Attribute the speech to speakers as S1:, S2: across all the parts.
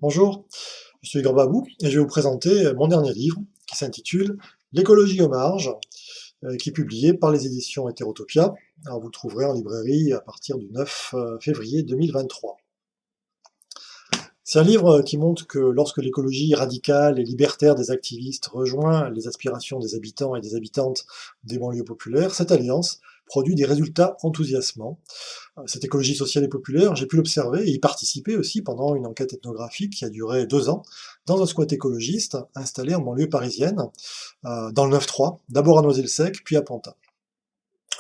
S1: Bonjour, je suis Igor Babou et je vais vous présenter mon dernier livre qui s'intitule L'écologie aux marges, qui est publié par les éditions Hétérotopia. Alors vous le trouverez en librairie à partir du 9 février 2023. C'est un livre qui montre que lorsque l'écologie radicale et libertaire des activistes rejoint les aspirations des habitants et des habitantes des banlieues populaires, cette alliance produit des résultats enthousiasmants. Cette écologie sociale et populaire, j'ai pu l'observer et y participer aussi pendant une enquête ethnographique qui a duré 2 ans, dans un squat écologiste installé en banlieue parisienne, dans le 9-3, d'abord à Noisy-le-Sec, puis à Pantin.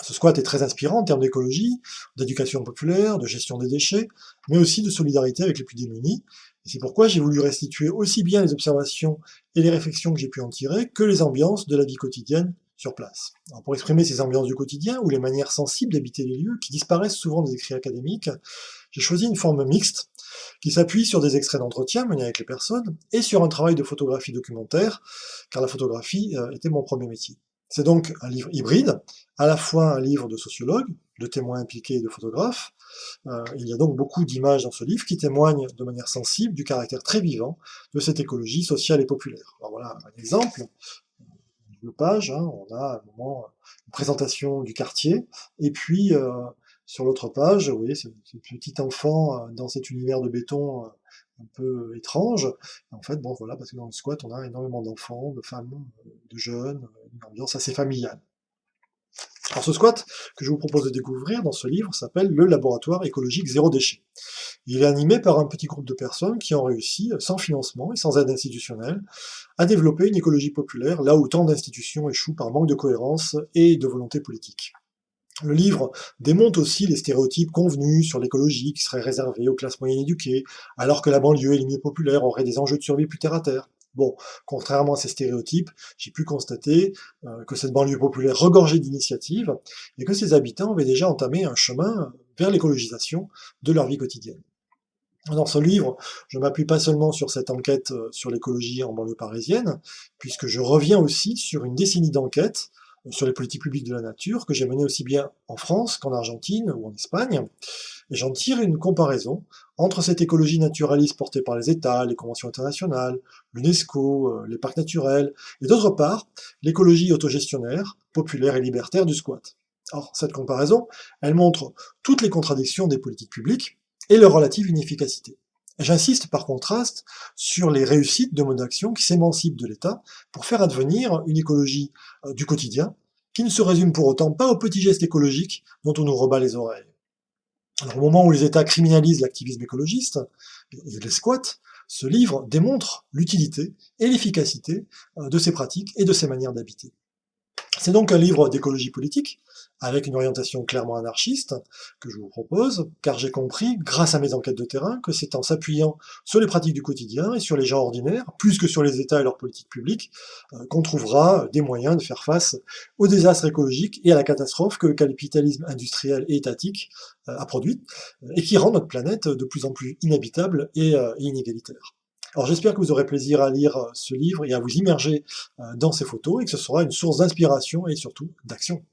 S1: Ce squat est très inspirant en termes d'écologie, d'éducation populaire, de gestion des déchets, mais aussi de solidarité avec les plus démunis. Et c'est pourquoi j'ai voulu restituer aussi bien les observations et les réflexions que j'ai pu en tirer que les ambiances de la vie quotidienne sur place. Alors pour exprimer ces ambiances du quotidien ou les manières sensibles d'habiter les lieux qui disparaissent souvent des écrits académiques, j'ai choisi une forme mixte qui s'appuie sur des extraits d'entretien menés avec les personnes et sur un travail de photographie documentaire, car la photographie était mon premier métier. C'est donc un livre hybride, à la fois un livre de sociologue, de témoins impliqués et de photographes. Il y a donc beaucoup d'images dans ce livre qui témoignent de manière sensible du caractère très vivant de cette écologie sociale et populaire. Alors voilà un exemple, une page, hein, on a un moment, une présentation du quartier, et puis sur l'autre page, vous voyez, ce petit enfant dans cet univers de béton un peu étrange. En fait, bon voilà, parce que dans le squat, on a énormément d'enfants, de femmes, de jeunes, une ambiance assez familiale. Alors ce squat que je vous propose de découvrir dans ce livre s'appelle le laboratoire écologique zéro déchet. Il est animé par un petit groupe de personnes qui ont réussi, sans financement et sans aide institutionnelle, à développer une écologie populaire là où tant d'institutions échouent par manque de cohérence et de volonté politique. Le livre démonte aussi les stéréotypes convenus sur l'écologie qui serait réservée aux classes moyennes éduquées, alors que la banlieue et les milieux populaires auraient des enjeux de survie plus terre à terre. Bon, contrairement à ces stéréotypes, j'ai pu constater que cette banlieue populaire regorgeait d'initiatives et que ses habitants avaient déjà entamé un chemin vers l'écologisation de leur vie quotidienne. Dans ce livre, je m'appuie pas seulement sur cette enquête sur l'écologie en banlieue parisienne, puisque je reviens aussi sur une décennie d'enquêtes sur les politiques publiques de la nature que j'ai menées aussi bien en France qu'en Argentine ou en Espagne, et j'en tire une comparaison entre cette écologie naturaliste portée par les États, les conventions internationales, l'UNESCO, les parcs naturels, et d'autre part, l'écologie autogestionnaire, populaire et libertaire du squat. Or, cette comparaison, elle montre toutes les contradictions des politiques publiques et leur relative inefficacité. J'insiste par contraste sur les réussites de modes d'action qui s'émancipent de l'État pour faire advenir une écologie du quotidien qui ne se résume pour autant pas aux petits gestes écologiques dont on nous rebat les oreilles. Alors, au moment où les États criminalisent l'activisme écologiste et les squats, ce livre démontre l'utilité et l'efficacité de ces pratiques et de ces manières d'habiter. C'est donc un livre d'écologie politique, avec une orientation clairement anarchiste, que je vous propose, car j'ai compris, grâce à mes enquêtes de terrain, que c'est en s'appuyant sur les pratiques du quotidien et sur les gens ordinaires, plus que sur les États et leurs politiques publiques, qu'on trouvera des moyens de faire face aux désastres écologiques et à la catastrophe que le capitalisme industriel et étatique a produite, et qui rend notre planète de plus en plus inhabitable et inégalitaire. Alors j'espère que vous aurez plaisir à lire ce livre et à vous immerger dans ces photos et que ce sera une source d'inspiration et surtout d'action.